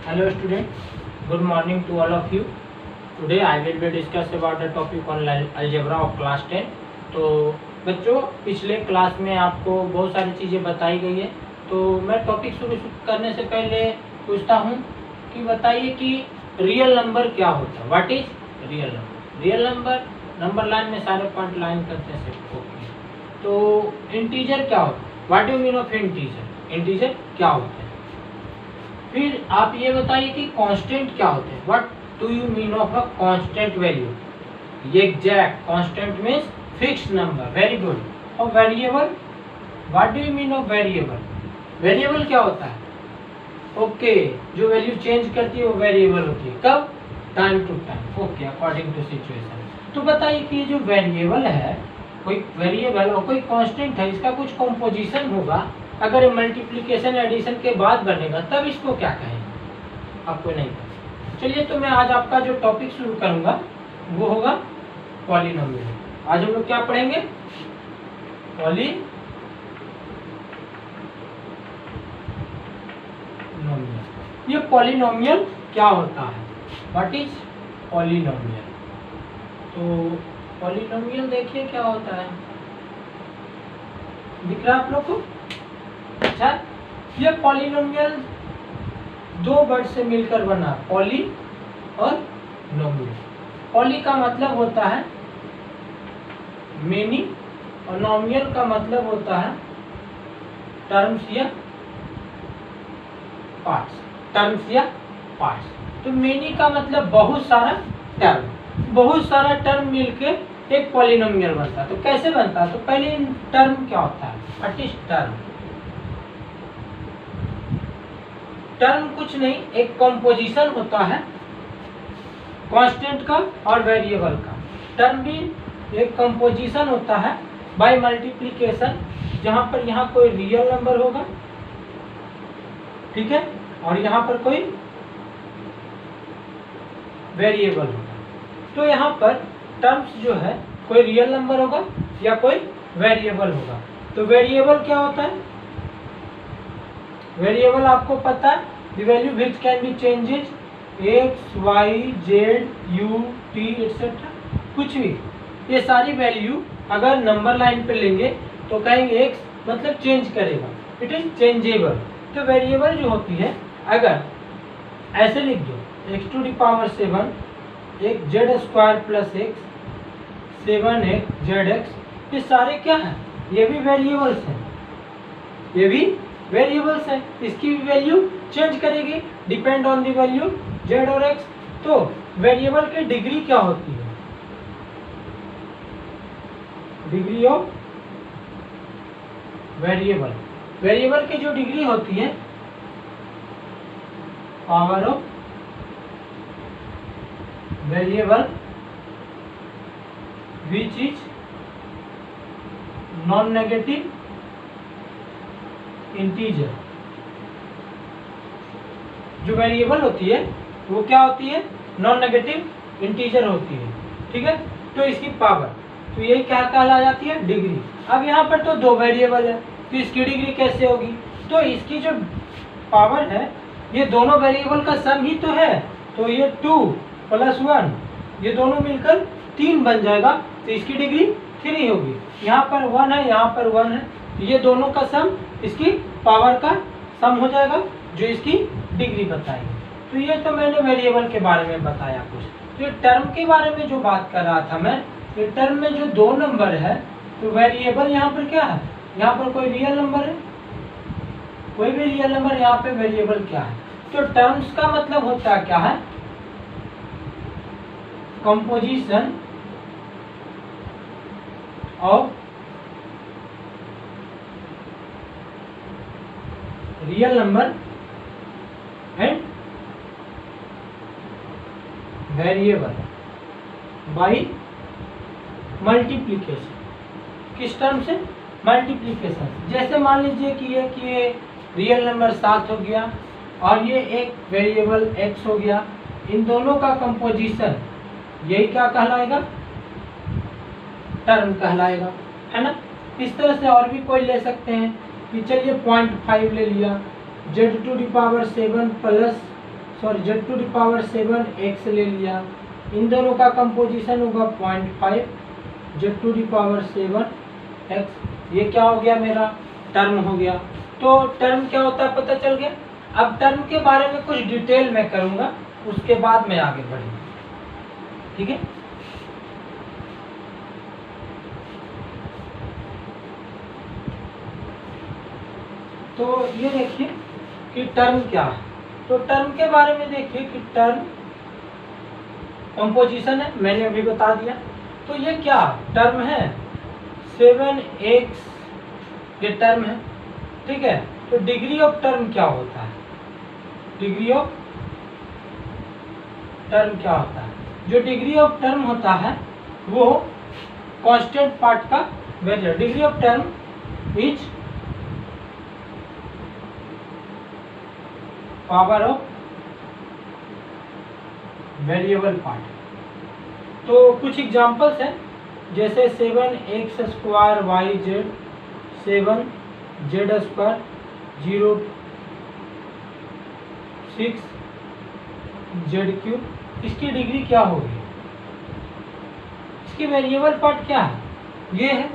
Hello student, good morning to all of you. Today I will be discuss about the topic on algebra of class 10. तो बच्चों पिछले class में आपको बहुत सारी चीज़ें बताई गई है, तो मैं टॉपिक शुरू करने से पहले पूछता हूँ कि बताइए कि रियल नंबर क्या होता है. What is real number? Real number line में सारे पॉइंट लाइन करते हैं. ओके, तो इंटीजर क्या होता है? What do mean of integer? Integer क्या होता है? फिर आप ये बताइए कि कांस्टेंट क्या होते हैं. What do you mean of a constant value? Exact constant means fixed number. Very good. और variable, what do you mean of variable? Variable क्या होता है? ओके, जो वैल्यू चेंज करती है वो वेरिएबल होती है. कब? Time to time. Okay, according to situation. तो बताइए कि ये जो वेरिएबल है, कोई वेरिएबल और कोई कांस्टेंट है, इसका कुछ कंपोजिशन होगा. अगर ये मल्टीप्लिकेशन एडिशन के बाद बनेगा तब इसको क्या कहेंगे? आपको नहीं पता. चलिए, तो मैं आज आपका जो टॉपिक शुरू करूंगा वो होगा पॉलिनोमियल. आज हम लोग क्या पढ़ेंगे? पॉलिनोमियल. ये पॉलिनोमियल क्या होता है? What is polynomial? तो पॉलिनोमियल देखिए क्या होता है. दिख रहा है आप लोग को? अच्छा, ये पॉलिनोमियल दो वर्ड से मिलकर बना, पॉली और नोमियल. पॉली का मतलब होता है मेनी और नोमियल का मतलब होता है टर्म्स या पार्ट्स. टर्म्स या पार्ट्स. तो मेनी का मतलब बहुत सारा टर्म. बहुत सारा टर्म मिलके एक पॉलिनोमियल बनता है. तो कैसे बनता है? तो पहले टर्म क्या होता है? What is term? टर्म कुछ नहीं, एक कंपोजिशन होता है कांस्टेंट का और वेरिएबल का. टर्म भी एक कंपोजिशन होता है बाय मल्टीप्लिकेशन, जहां पर यहाँ कोई रियल नंबर होगा, ठीक है, और यहाँ पर कोई वेरिएबल होगा. तो यहाँ पर टर्म्स जो है कोई रियल नंबर होगा या कोई वेरिएबल होगा. तो वेरिएबल क्या होता है? वेरिएबल आपको पता है, the value which can be changes x y z u t etcetera. कुछ भी, ये सारी वैल्यू अगर नंबर लाइन पे लेंगे तो कहेंगे एक्स मतलब चेंज करेगा, इट इज चेंजेबल. तो वेरिएबल जो होती है, अगर ऐसे लिख दो एक्स टू द पावर 7 एक Z square plus x 7x Z x, ये सारे क्या है? ये भी वेरिएबल्स हैं. ये भी वेरिएबल्स है. इसकी भी वैल्यू चेंज करेगी depend on the value Z और एक्स. तो वेरिएबल की डिग्री क्या होती है? Degree of variable. वेरिएबल की जो डिग्री होती है, power of variable which is non negative integer. जो वेरिएबल होती है वो क्या होती है? नॉन नेगेटिव इंटीजर होती है, ठीक है. तो इसकी पावर, तो ये क्या कहला जाती है? डिग्री. अब यहाँ पर तो दो वेरिएबल है, तो इसकी डिग्री कैसे होगी? तो इसकी जो पावर है, ये दोनों वेरिएबल का सम ही तो है. तो ये 2 + 1, ये दोनों मिलकर 3 बन जाएगा. तो इसकी डिग्री 3 होगी. यहाँ पर 1 है, यहाँ पर 1 है, ये दोनों का सम इसकी पावर का सम हो जाएगा, जो इसकी डिग्री बताएगी. तो ये तो मैंने वेरिएबल के बारे में बताया कुछ. तो ये टर्म के बारे में जो बात कर रहा था मैं, ये टर्म में जो दो नंबर है, तो वेरिएबल यहाँ पर क्या है? यहाँ पर कोई रियल नंबर है, कोई भी रियल नंबर, यहाँ पे वेरिएबल क्या है? तो टर्म्स का मतलब होता है क्या है? Composition of real number and variable by multiplication. किस टर्म से? मल्टीप्लिकेशन. जैसे मान लीजिए कि ये रियल नंबर 7 हो गया और ये एक वेरिएबल x हो गया. इन दोनों का कंपोजिशन यही क्या कहलाएगा? टर्म कहलाएगा, है ना. इस तरह से और भी कोई ले सकते हैं कि चलिए 0.5 ले लिया, z to the power 7 plus sorry z⁴ ले लिया, इन दोनों का कंपोजिशन होगा 0.5 z⁴ ये क्या हो गया, मेरा टर्म हो गया। तो टर्म क्या होता है पता चल गया। अब टर्म के बारे में कुछ डिटेल मैं करूंगा, उसके बाद मैं आगे बढ़ूंगा, ठीक है। तो ये देखिए कि टर्म क्या है। तो टर्म के बारे में देखिए कि टर्म कंपोजिशन है, मैंने अभी बता दिया। तो ये क्या टर्म है, 7x ये टर्म है, ठीक है। तो डिग्री ऑफ टर्म क्या होता है, डिग्री ऑफ टर्म क्या होता है, जो डिग्री ऑफ टर्म होता है वो कांस्टेंट पार्ट का value. Degree of term is power of variable part. तो कुछ एग्जांपल्स हैं, जैसे 7x² yz, 7z², 0 6 z³। इसकी डिग्री क्या होगी, इसकी वेरिएबल पार्ट क्या है, ये है,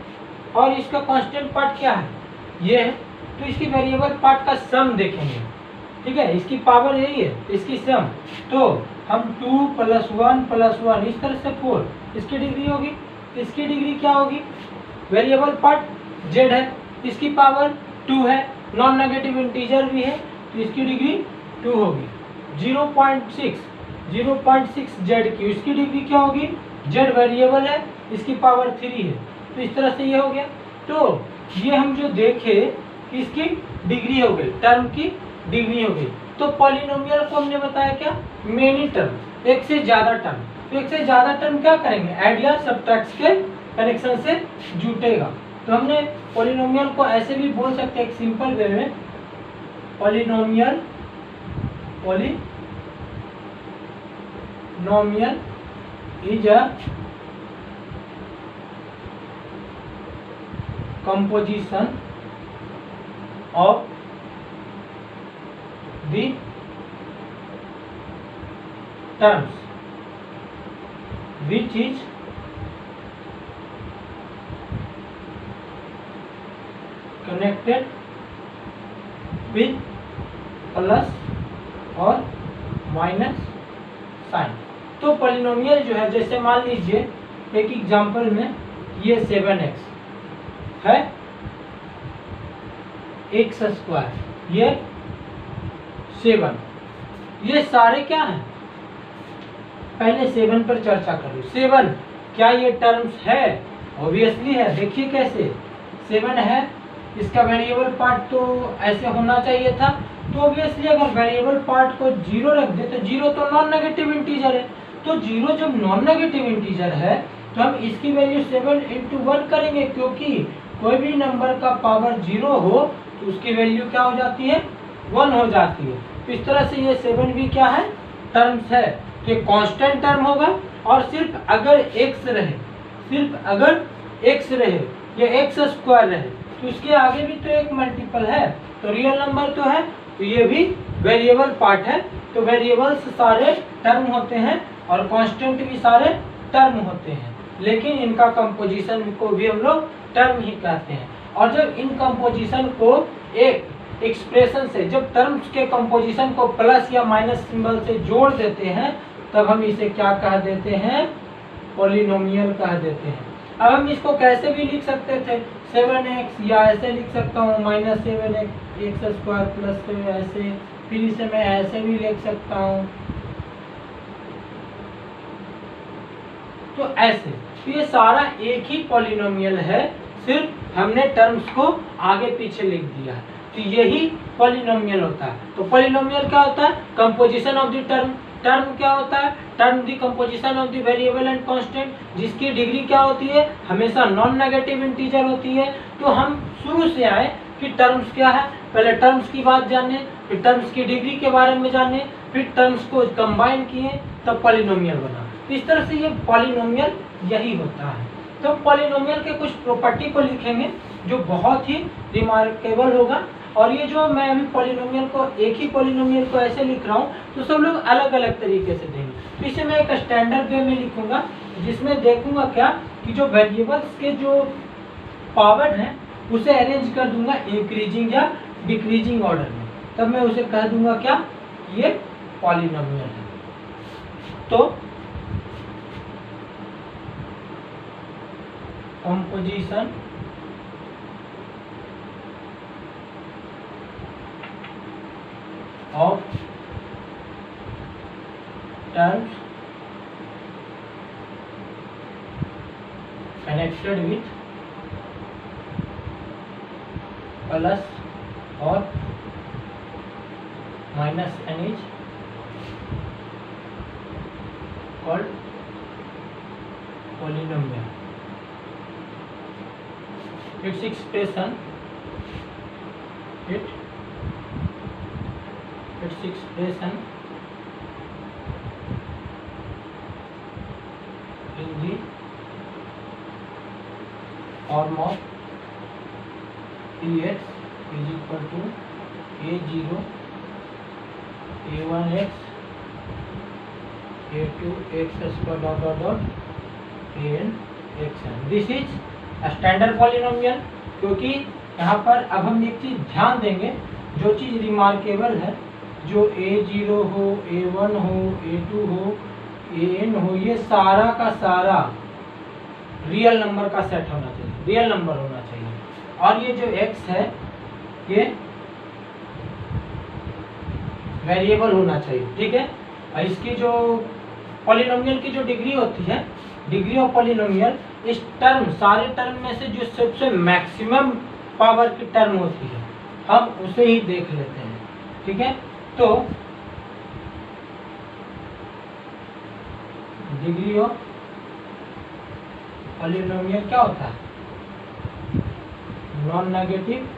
और इसका कांस्टेंट पार्ट क्या है, ये है। तो इसकी वेरिएबल पार्ट का सम देखेंगे, ठीक है। इसकी पावर यही है, इसकी सम। तो हम 2 + 1 + 1 इस तरह से 4, इसकी डिग्री होगी। इसकी डिग्री क्या होगी, वेरिएबल पार्ट z है, इसकी पावर 2 है, नॉन नेगेटिव इंटीजर भी है, तो इसकी डिग्री 2 होगी। 0.6 z की, इसकी डिग्री क्या होगी, z वेरिएबल है, इसकी पावर 3 है। तो इस तरह से ये हो गया। तो ये हम जो देखे इसकी डिग्री हो गई, टर्म की डिग्री हो गई। तो पॉलिनोमियल को हमने बताया क्या, मेनी टर्म, एक से ज्यादा टर्म। तो एक से ज्यादा टर्म क्या करेंगे, ऐड या सब्ट्रैक्ट के कनेक्शन से जुटेगा। तो हमने पॉलिनोमियल को ऐसे भी बोल सकते हैं एक सिंपल वे में, polynomial is a composition of the terms which is connected with plus और माइनस साइन। तो पॉलिनोमियल जो है, जैसे मान लीजिए एक एग्जांपल में ये 7x है, x², ये 7, ये सारे क्या हैं, पहले 7 पर चर्चा करूं। 7 क्या ये टर्म्स है, ऑब्वियसली है। देखिए कैसे 7 है, इसका वेरिएबल पार्ट तो ऐसे होना चाहिए था। तो ऑब्वियसली अगर वेरिएबल पार्ट को 0 रख दे तो 0 तो नॉन नेगेटिव इंटीजर है। तो 0 जब नॉन नेगेटिव इंटीजर है तो हम इसकी वैल्यू 7 × 1 करेंगे, क्योंकि कोई भी नंबर का पावर 0 हो तो उसकी वैल्यू क्या हो जाती है, 1 हो जाती है। तो इस तरह से ये 7 भी क्या है, टर्म्स है। तो ये कांस्टेंट टर्म होगा, और सिर्फ अगर x रहे, सिर्फ अगर x रहे या x² रहे, तो इसके आगे भी तो एक मल्टीपल है, तो रियल नंबर तो है, तो ये भी वेरिएबल पार्ट है। तो वेरिएबल्स सारे टर्म होते हैं और कांस्टेंट भी सारे टर्म होते हैं, लेकिन इनका कंपोजिशन को भी हम लोग टर्म ही कहते हैं। और जब इन कंपोजिशन को एक एक्सप्रेशन से, जब टर्म्स के कंपोजिशन को प्लस या माइनस सिंबल से जोड़ देते हैं, तब हम इसे क्या कह देते हैं, पॉलिनोमियल कह देते हैं। अब हम इसको कैसे भी लिख सकते थे, 7x, या ऐसे लिख सकता हूँ -7x² प्लस ऐसे, फिर इसे मैं ऐसे भी लिख सकता हूँ, तो ऐसे। तो ये सारा एक ही पॉलिनोमियल है, सिर्फ हमने टर्म्स को आगे पीछे लिख दिया है। तो यही पॉलिनोमियल होता है। तो पॉलिनोमियल क्या होता है, composition of the term. Term क्या होता है, term the composition of the variable and constant, जिसकी डिग्री क्या होती है, हमेशा नॉन नेगेटिव इंटीजर होती है। तो हम शुरू से आए कि टर्म्स क्या है, पहले टर्म्स की बात जाने, फिर टर्म्स की डिग्री के बारे में जाने, फिर टर्म्स को कंबाइन किए, तब पॉलिनोमियल बना। तो इस तरह से ये पॉलिनोमियल यही होता है। तो पॉलिनोमियल के कुछ प्रॉपर्टी को लिखेंगे जो बहुत ही रिमार्केबल होगा। और ये जो मैं अभी पॉलिनोमियल को, एक ही पॉलिनोमियल को ऐसे लिख रहा हूँ, तो सब लोग अलग अलग तरीके से देंगे। तो इसे मैं एक स्टैंडर्ड वे में लिखूंगा, जिसमें देखूंगा क्या कि जो वेरिएबल्स के जो पावर है उसे अरेंज कर दूंगा इंक्रीजिंग या डिक्रीजिंग ऑर्डर में, तब मैं उसे कह दूंगा क्या, ये पॉलिनोमियल है। तो composition of terms connected with plus और minus n is called polynomial. It's expression in the form of px is equal to a0 a1x a2 x square dot dot dot an xn। This is standard polynomial. क्योंकि यहाँ पर अब हम एक चीज ध्यान देंगे, जो चीज रिमार्केबल है, जो a0 हो, a1 हो, a2 हो, an हो, ये सारा का सारा रियल नंबर का सेट होना चाहिए, रियल नंबर होना चाहिए। और ये जो x है ये वेरिएबल होना चाहिए, ठीक है। और इसकी जो पॉलिनोमियल की जो डिग्री होती है, डिग्री ऑफ पॉलिनोमियल, इस टर्म, सारे टर्म में से जो सबसे मैक्सिमम पावर की टर्म होती है, हम उसे ही देख लेते हैं, ठीक है। तो डिग्री ऑफ पॉलिनोमियल क्या होता है, नॉन नेगेटिव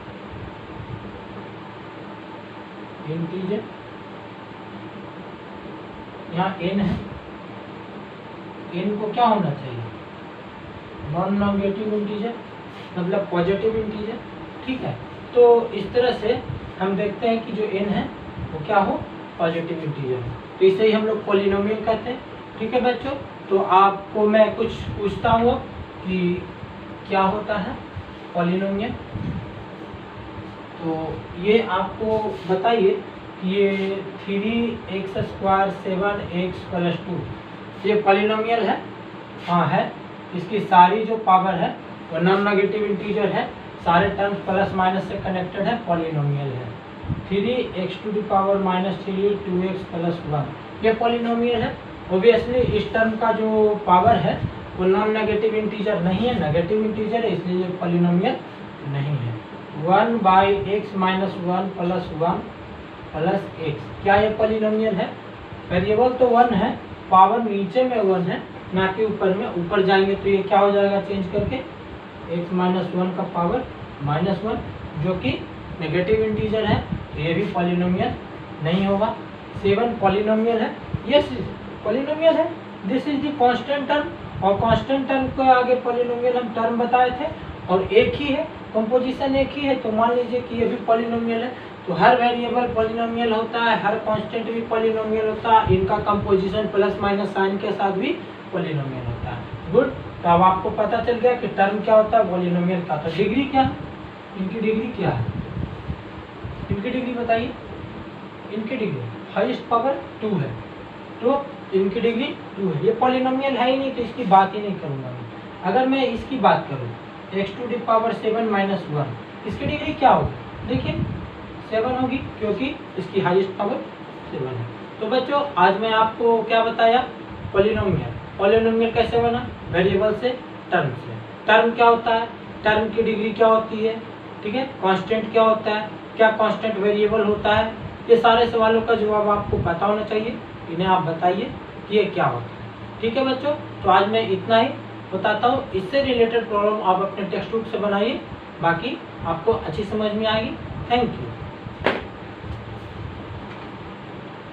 इंटीजर, यहाँ n है, n को क्या होना चाहिए, नॉन नेगेटिव इंटीजर, मतलब पॉजिटिव इंटीजर, ठीक है। तो इस तरह से हम देखते हैं कि जो n है वो क्या हो, पॉजिटिव इंटीजर हो, तो इसे ही हम लोग पॉलिनोमियल कहते हैं, ठीक है बच्चों। तो आपको मैं कुछ पूछता हूँ कि क्या होता है पॉलिनोमियल, तो ये आपको बताइए कि ये 3x स्क्वायर 7x प्लस 2 ये पॉलिनोमियल है, हाँ है। इसकी सारी जो पावर है वो नॉन नेगेटिव इंटीजर है, सारे टर्म्स प्लस माइनस से कनेक्टेड है, पॉलिनोमियल है। 3x to the power -3 2x plus 1 ये पॉलिनोमियल है। ओबियसली इस टर्म का जो पावर है वो नॉन नेगेटिव इंटीजर नहीं है, नेगेटिव इंटीजर है, इसलिए ये पॉलिनोमियल नहीं है। 1/x - 1 प्लस 1 प्लस x, क्या ये पॉलिनोमियल है? वेरिएबल तो 1 है, पावर नीचे में 1 है, ना कि ऊपर में। ऊपर जाएंगे तो ये क्या हो जाएगा चेंज करके, x - 1 का पावर -1, जो कि नेगेटिव इंटीजर है, तो ये भी पॉलिनोमियल नहीं होगा। 7 पॉलिनोमियल है, यस पॉलिनोमियल है। This is the constant term, और कांस्टेंट टर्म के आगे पॉलिनोमियल हम टर्म बताए थे, और एक ही है, कंपोजिशन एक ही है, तो मान लीजिए कि ये भी पॉलिनोमियल है। तो हर वेरिएबल पॉलिनोमियल होता है, हर कांस्टेंट भी पॉलिनोमियल होता है, इनका कंपोजिशन प्लस माइनस साइन के साथ भी पॉलिनोमियल होता है। गुड, तो अब आपको पता चल गया कि टर्म क्या होता है, पॉलिनोमियल का। तो डिग्री क्या है, इनकी डिग्री क्या है, इनकी डिग्री बताइए। इनकी डिग्री हाईएस्ट पावर 2 है, तो इनकी डिग्री 2 है। ये पॉलिनोमियल है ही नहीं, तो इसकी बात ही नहीं करूँगा मैं। अगर मैं इसकी बात करूँ, x टू द पावर 7 - 1, इसकी डिग्री क्या होगी, देखिए 7 होगी, क्योंकि इसकी हाईएस्ट पावर 7 है। तो बच्चों आज मैं आपको क्या बताया, पॉलिनोमियल। पॉलिनोमियल कैसे बना, वेरिएबल से, टर्म से। टर्म क्या होता है, टर्म की डिग्री क्या होती है, ठीक है। कांस्टेंट क्या होता है, क्या कांस्टेंट वेरिएबल होता है, ये सारे सवालों का जवाब आपको पता होना चाहिए। इन्हें आप बताइए कि ये क्या होता है, ठीक है बच्चों। तो आज मैं इतना ही बताता हूँ, इससे रिलेटेड प्रॉब्लम आप अपने टेक्स्ट बुक से बनाइए, बाकी आपको अच्छी समझ में आएगी। Thank you.